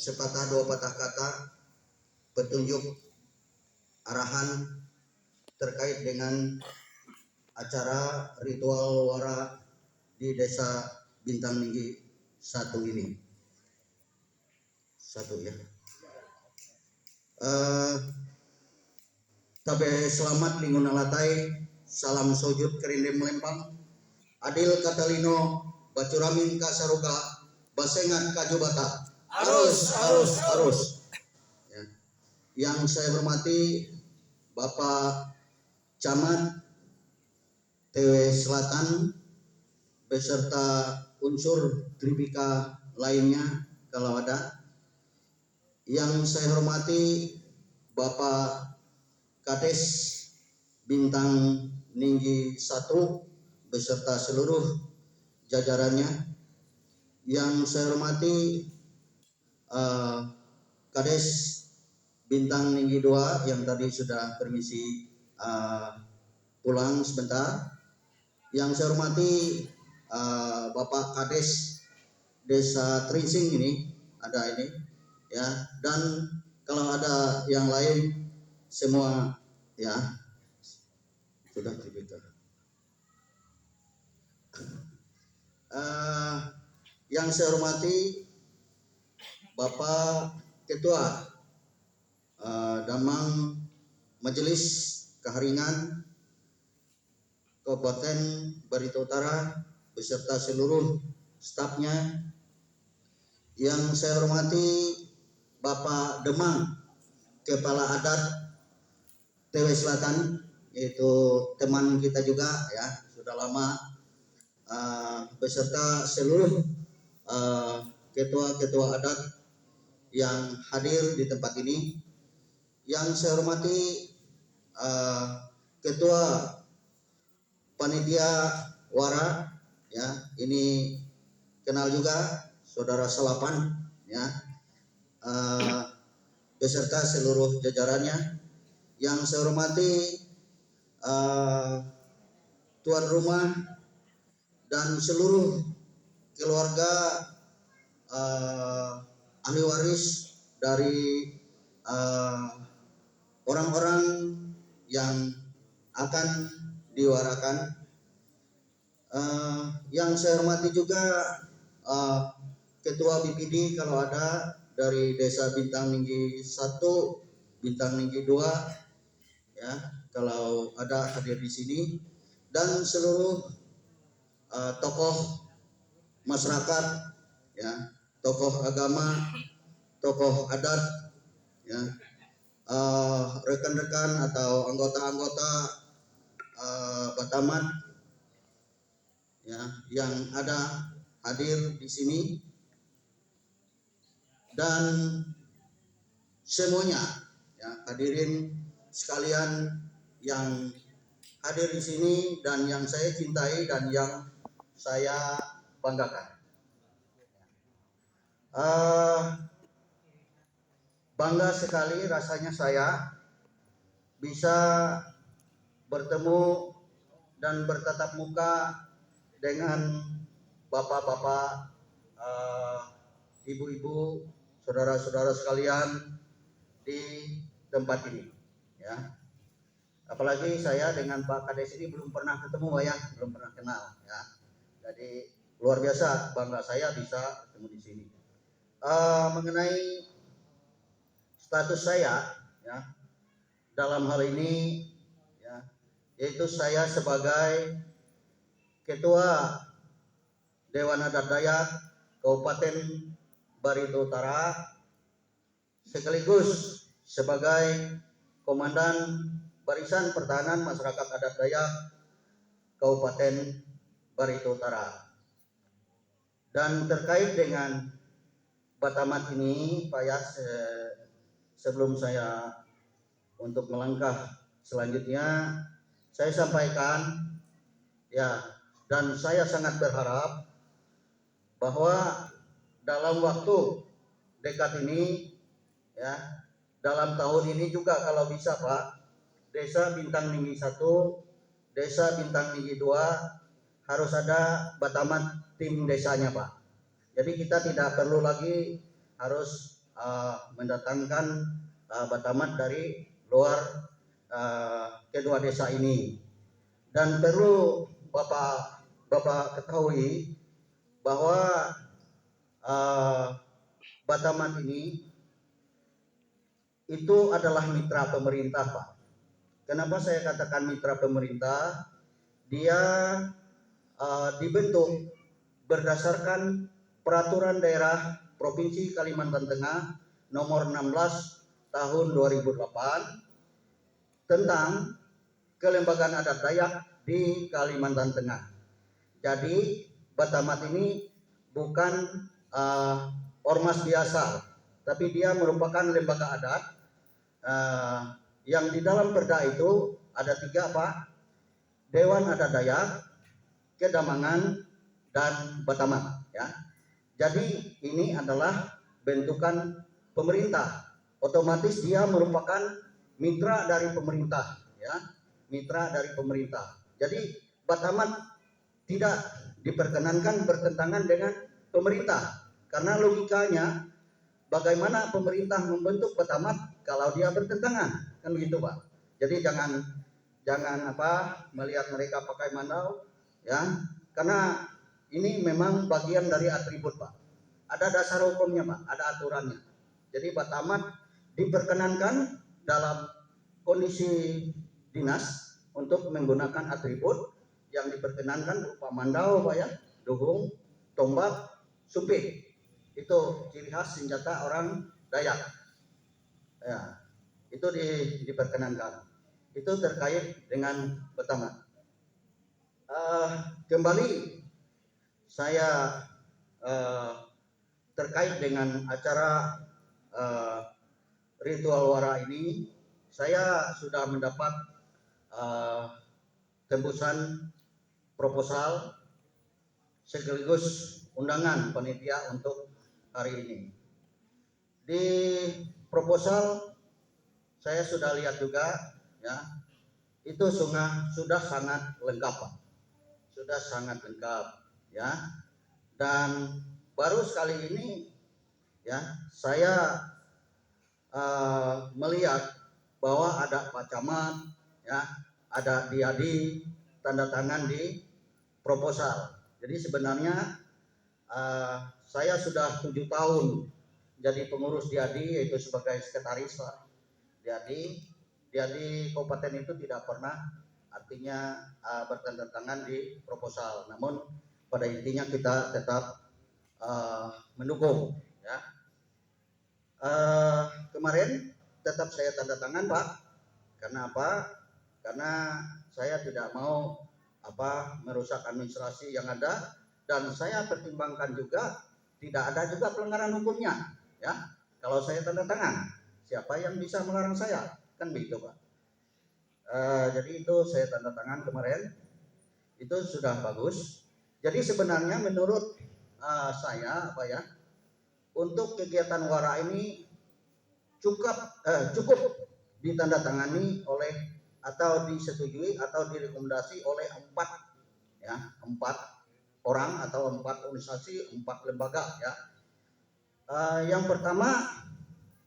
sepatah dua patah kata petunjuk arahan terkait dengan acara ritual wara di Desa Bintang Ninggi 1 ini. Satu ya. Tabe selamat lingun alatai, salam sujud kerindem lempang, adil katalino, bacuramin kasaruka, basengat kajubata. Arus. Ya. Yang saya hormati Bapak Camat TW Selatan beserta unsur Tribika lainnya kalau ada. Yang saya hormati Bapak Kades Bintang Ninggi 1 beserta seluruh jajarannya. Yang saya hormati Kades Bintang Ninggi 2 yang tadi sudah permisi pulang sebentar. Yang saya hormati Bapak Kades Desa Trinsing ini ada ini ya, dan kalau ada yang lain semua ya sudah terbicara. Yang saya hormati Bapak Ketua Damang Majelis Keharingan Kabupaten Barito Utara beserta seluruh stafnya. Yang saya hormati Bapak Demang Kepala Adat TW Selatan, yaitu teman kita juga ya, sudah lama, beserta seluruh ketua-ketua adat yang hadir di tempat ini. Yang saya hormati Ketua Panitia Wara ya, ini kenal juga Saudara Salapan ya, beserta seluruh jajarannya. Yang saya hormati tuan rumah dan seluruh keluarga ahli waris dari orang-orang yang akan diwarakan. Yang saya hormati juga Ketua BPD kalau ada dari Desa Bintang Ninggi 1, Bintang Ninggi 2 ya, kalau ada hadir di sini, dan seluruh tokoh masyarakat ya, tokoh agama, tokoh adat ya, rekan-rekan atau anggota-anggota Batamat ya yang ada hadir di sini, dan semuanya ya, hadirin sekalian yang hadir di sini dan yang saya cintai dan yang saya banggakan. Bangga sekali rasanya saya bisa bertemu dan bertatap muka dengan bapak-bapak, ibu-ibu, saudara-saudara sekalian di tempat ini ya. Apalagi saya dengan Pak Kades ini belum pernah ketemu ya, belum pernah kenal ya. Jadi luar biasa bangga saya bisa ketemu di sini. Mengenai status saya ya dalam hal ini ya, yaitu saya sebagai Ketua Dewan Adat Dayak Kabupaten Barito Utara sekaligus sebagai Komandan Barisan Pertahanan Masyarakat Adat Dayak Kabupaten Barito Utara. Dan terkait dengan Batamat ini, Pak Yas, sebelum saya untuk melangkah selanjutnya, saya sampaikan ya, dan saya sangat berharap bahwa dalam waktu dekat ini ya, dalam tahun ini juga kalau bisa Pak, Desa Bintang Ninggi 1, Desa Bintang Ninggi 2 harus ada Batamat tim desanya Pak. Jadi kita tidak perlu lagi harus mendatangkan Batamat dari luar kedua desa ini. Dan perlu Bapak ketahui bahwa Batamat ini itu adalah mitra pemerintah, Pak. Kenapa saya katakan mitra pemerintah? Dia dibentuk berdasarkan Peraturan Daerah Provinsi Kalimantan Tengah nomor 16 tahun 2008 tentang kelembagaan adat Dayak di Kalimantan Tengah. Jadi Batamat ini bukan ormas biasa, tapi dia merupakan lembaga adat yang di dalam perda itu ada 3, Pak: Dewan Adat Dayak, Kedamangan, dan Batamat. Ya. Jadi ini adalah bentukan pemerintah. Otomatis dia merupakan mitra dari pemerintah, ya, mitra dari pemerintah. Jadi Batamat tidak diperkenankan bertentangan dengan pemerintah, karena logikanya bagaimana pemerintah membentuk Batamat kalau dia bertentangan, kan begitu, Pak. Jadi jangan melihat mereka pakai mandau, ya, karena ini memang bagian dari atribut, Pak. Ada dasar hukumnya, Pak, ada aturannya. Jadi Batamat diperkenankan dalam kondisi dinas untuk menggunakan atribut yang diperkenankan berupa mandau, Pak, ya, dugung, tombak, supit. Itu ciri khas senjata orang Dayak. Ya, itu diperkenankan. Itu terkait dengan Batamat. Kembali saya terkait dengan acara ritual wara ini, saya sudah mendapat tembusan proposal sekaligus undangan panitia untuk hari ini. Di proposal saya sudah lihat juga, ya, itu sudah sangat lengkap, Pak. Sudah sangat lengkap, ya. Dan baru sekali ini, ya, saya melihat bahwa ada Pak Camat, ya, ada Diadi, tanda tangan di proposal. Jadi sebenarnya saya sudah 7 tahun jadi pengurus Diadi, yaitu sebagai sekretaris, Pak. Diadi kabupaten itu tidak pernah artinya bertanda tangan di proposal. Namun pada intinya kita tetap mendukung, ya. Kemarin tetap saya tanda tangan, Pak. Karena apa? Karena saya tidak mau merusak administrasi yang ada, dan saya pertimbangkan juga tidak ada juga pelanggaran hukumnya, ya. Kalau saya tanda tangan, siapa yang bisa melarang saya? Kan begitu, Pak. Jadi itu saya tanda tangan kemarin, itu sudah bagus. Jadi sebenarnya menurut saya, Pak, ya, untuk kegiatan wara ini cukup ditandatangani oleh atau disetujui atau direkomendasi oleh 4 orang atau 4 organisasi, 4 lembaga, ya. Yang pertama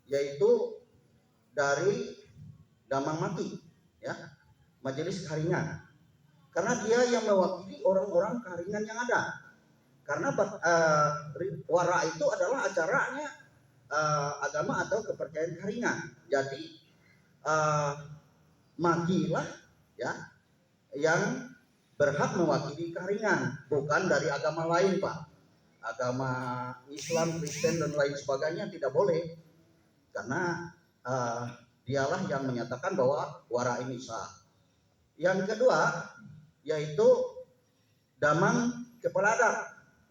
yaitu dari Damang Mati, ya, Majelis Karingan, karena dia yang mewakili orang-orang Karingan yang ada. Karena wara itu adalah acaranya agama atau kepercayaan Karingan. Jadi Magilah, ya, yang berhak mewakili Karingan, bukan dari agama lain, Pak. Agama Islam, Kristen, dan lain sebagainya tidak boleh, karena dialah yang menyatakan bahwa wara ini sah. Yang kedua yaitu Damang Kepala Adat,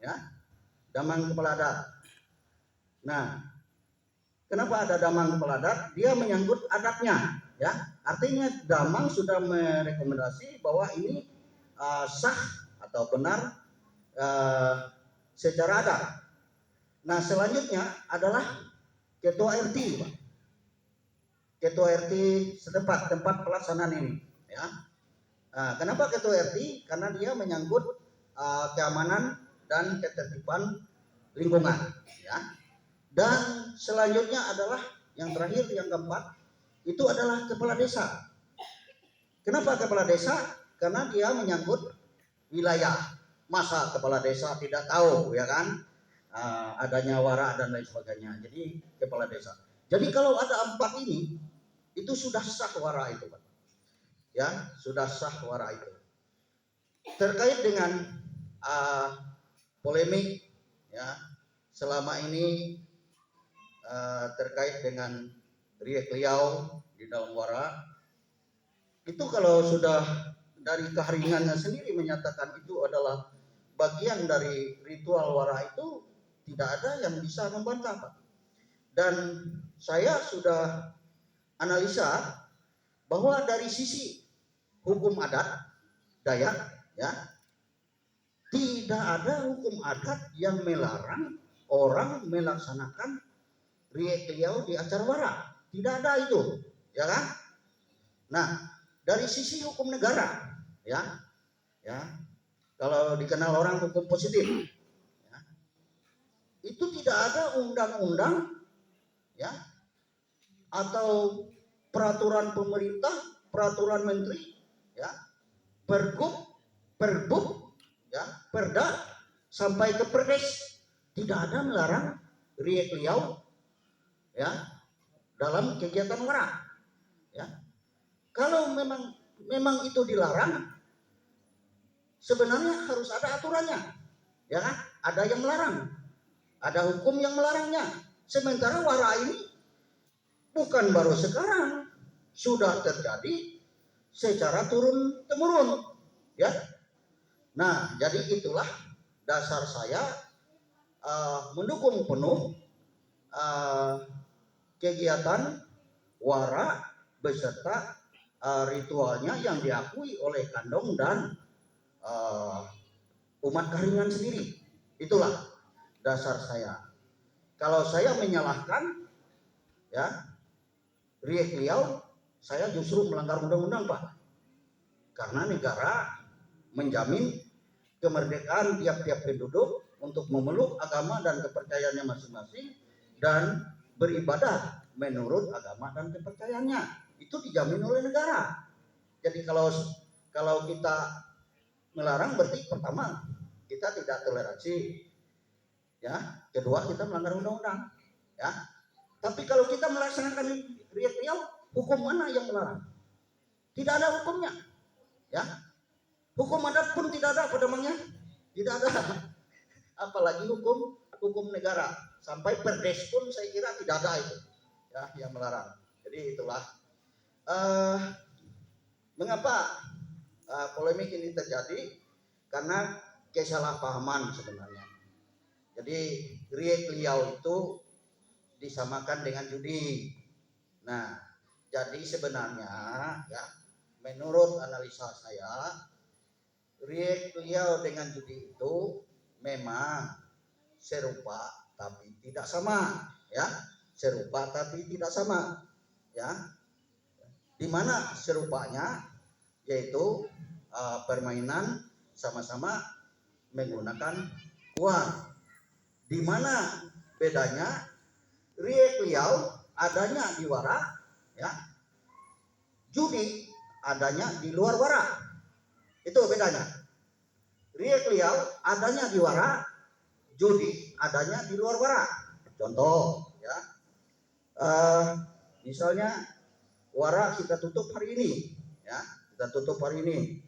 ya, Damang Kepala Adat. Nah, kenapa ada Damang Kepala Adat? Dia menyangkut adatnya, ya. Artinya Damang sudah merekomendasi bahwa ini sah atau benar secara adat. Nah, selanjutnya adalah Ketua RT, Pak. Ketua RT setempat tempat pelaksanaan ini, ya. Kenapa Ketua RT? Karena dia menyangkut keamanan dan ketertiban lingkungan, ya. Dan selanjutnya adalah yang terakhir, yang keempat, itu adalah kepala desa. Kenapa kepala desa? Karena dia menyangkut wilayah. Masa kepala desa tidak tahu, ya kan? Adanya wara dan lain sebagainya. Jadi kepala desa. Jadi kalau ada 4 ini, itu sudah sah wara itu, Pak. Ya, sudah sah wara itu. Terkait dengan polemik, ya, selama ini terkait dengan riek liau di dalam wara, itu kalau sudah dari keharingannya sendiri menyatakan itu adalah bagian dari ritual wara, itu tidak ada yang bisa membantah, Pak. Dan saya sudah analisa bahwa dari sisi hukum adat Dayak, ya, tidak ada hukum adat yang melarang orang melaksanakan riek liau di acara wara. Tidak ada itu, ya kan? Nah, dari sisi hukum negara, ya, kalau dikenal orang hukum positif, ya, itu tidak ada undang-undang, ya, atau peraturan pemerintah, peraturan menteri, ya, perbuk, ya, perda, sampai ke perdes, tidak ada melarang riek liau, ya, dalam kegiatan wara, ya. Kalau memang itu dilarang, sebenarnya harus ada aturannya, ya kan? Ada yang melarang, ada hukum yang melarangnya. Sementara wara ini bukan baru sekarang, sudah terjadi secara turun temurun, ya. Nah, jadi itulah dasar saya mendukung penuh kegiatan wara beserta ritualnya yang diakui oleh Kandong dan umat Karingan sendiri. Itulah dasar saya. Kalau saya menyalahkan, ya, riek liau, saya justru melanggar undang-undang, Pak. Karena negara menjamin kemerdekaan tiap-tiap penduduk untuk memeluk agama dan kepercayaannya masing-masing dan beribadah menurut agama dan kepercayaannya. Itu dijamin oleh negara. Jadi kalau kita melarang, berarti pertama kita tidak toleransi, ya. Kedua, kita melanggar undang-undang, ya. Tapi kalau kita melaksanakan riek liau, hukum mana yang melarang? Tidak ada hukumnya, ya. Hukum adat pun tidak ada pedamangnya, tidak ada. Apalagi hukum negara, sampai perdes pun saya kira tidak ada itu, ya, yang melarang. Jadi itulah mengapa polemik ini terjadi, karena kesalahpahaman sebenarnya. Jadi riek liau itu disamakan dengan judi. Nah, jadi sebenarnya, ya, menurut analisa saya, riek liau dengan judi itu memang serupa tapi tidak sama, ya. Serupa tapi tidak sama, ya. Di mana serupanya yaitu permainan sama-sama menggunakan uang. Di mana bedanya, riek liau adanya di wara, ya. Judi adanya di luar wara. Itu bedanya. Riek liau adanya di wara, judi adanya di luar wara. Contoh, ya, misalnya wara kita tutup hari ini, ya, kita tutup hari ini.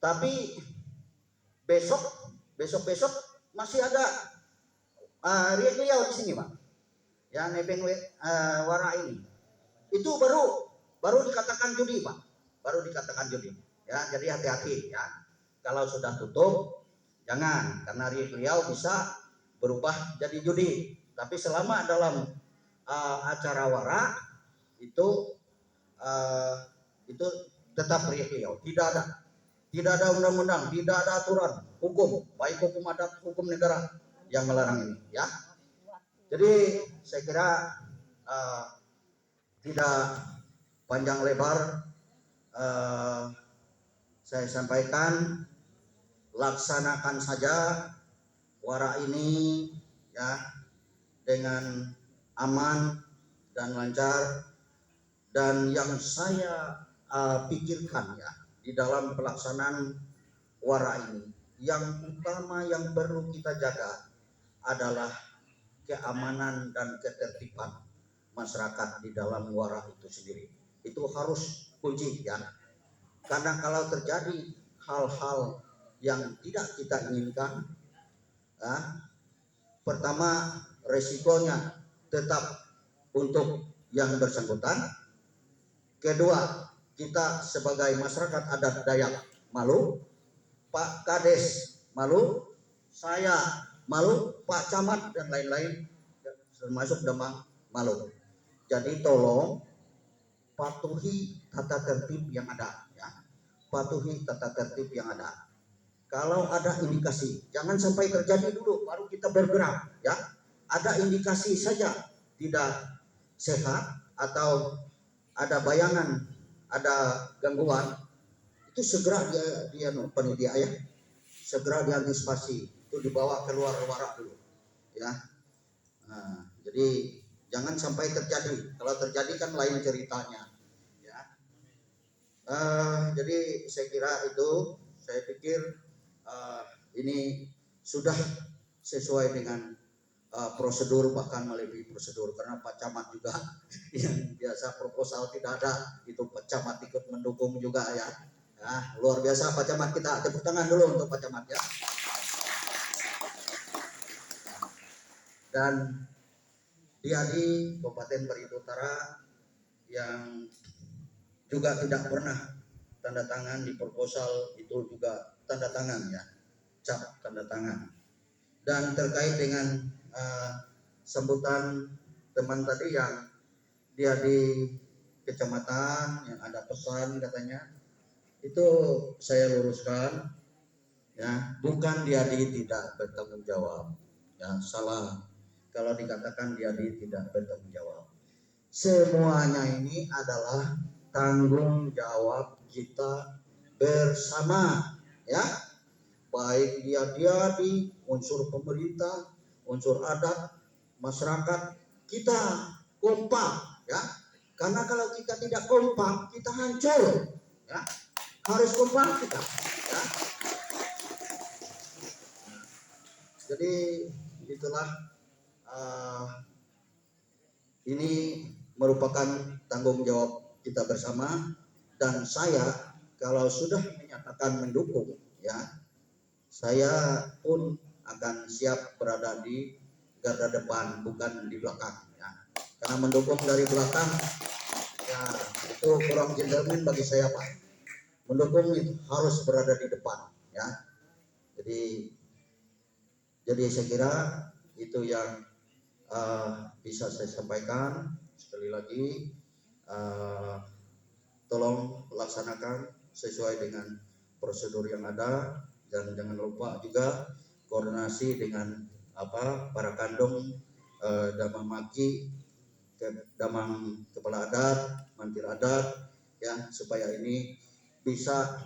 Tapi besok masih ada riek liau di sini, Pak. Yang nebeng wara ini. Itu baru dikatakan judi, Pak. Baru dikatakan judi. Ya, jadi hati-hati, ya. Kalau sudah tutup jangan, karena riek liau bisa berubah jadi judi. Tapi selama dalam acara wara itu tetap riek liau. Tidak ada undang-undang, tidak ada aturan hukum, baik hukum adat, hukum negara yang melarang ini, ya. Jadi saya kira tidak panjang lebar saya sampaikan, laksanakan saja wara ini, ya. dengan aman dan lancar. Dan yang saya pikirkan ya di dalam pelaksanaan wara ini, yang utama yang perlu kita jaga adalah keamanan dan ketertiban masyarakat di dalam wara itu sendiri. Itu harus kunci ya. Karena kalau terjadi hal-hal yang tidak kita inginkan, pertama resikonya tetap untuk yang bersangkutan. Kedua, kita sebagai masyarakat adat Dayak malu, Pak Kades malu, saya malu, Pak Camat dan lain-lain termasuk Demang malu. Jadi tolong patuhi tata tertib yang ada ya. Patuhi tata tertib yang ada. Kalau ada indikasi, jangan sampai terjadi dulu baru kita bergerak ya. Ada indikasi saja tidak sehat atau ada bayangan, ada gangguan, itu segera dia panitia ya, segera diantisipasi, itu dibawa keluar wara dulu ya. Nah, jadi jangan sampai terjadi. Kalau terjadi kan lain ceritanya ya. Jadi saya kira itu, saya pikir ini sudah sesuai dengan prosedur, bahkan melebihi prosedur, karena Pak Camat juga yang biasa proposal tidak ada, itu Pak Camat ikut mendukung juga ya. Nah, luar biasa Pak Camat, kita tepuk tangan dulu untuk Pak Camat ya. Dan dia di Kabupaten Barito Utara yang juga tidak pernah tanda tangan di proposal itu juga tanda tangan ya, cap tanda tangan. Dan terkait dengan sambutan teman tadi yang dia di kecamatan yang ada pesan katanya, itu saya luruskan ya, bukan dia tidak bertanggung jawab ya, salah kalau dikatakan dia tidak bertanggung jawab. Semuanya ini adalah tanggung jawab kita bersama ya, baik dia di unsur pemerintah, unsur adat, masyarakat, kita kompak ya. Karena kalau kita tidak kompak, kita hancur ya. Harus kompak kita ya. Jadi itulah ini merupakan tanggung jawab kita bersama, dan saya kalau sudah menyatakan mendukung ya, saya pun akan siap berada di garda depan, bukan di belakang ya. Karena mendukung dari belakang ya itu kurang gentleman bagi saya Pak. Mendukung itu harus berada di depan ya. Jadi saya kira itu yang bisa saya sampaikan. Sekali lagi tolong laksanakan sesuai dengan prosedur yang ada, dan jangan lupa juga koordinasi dengan para kandung damang maki, damang kepala adat, mantir adat ya, supaya ini bisa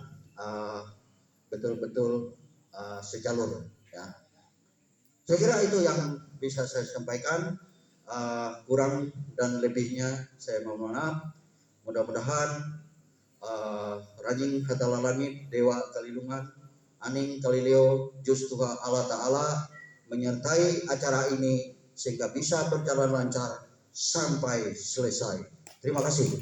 betul-betul sejalur ya. Saya kira itu yang bisa saya sampaikan. Kurang dan lebihnya saya mohon maaf. Mudah-mudahan Rajing Hatala Langit, Dewa Kalilungan, Aning Kalileo, Justuha Allah Ta'ala menyertai acara ini sehingga bisa berjalan lancar sampai selesai. Terima kasih.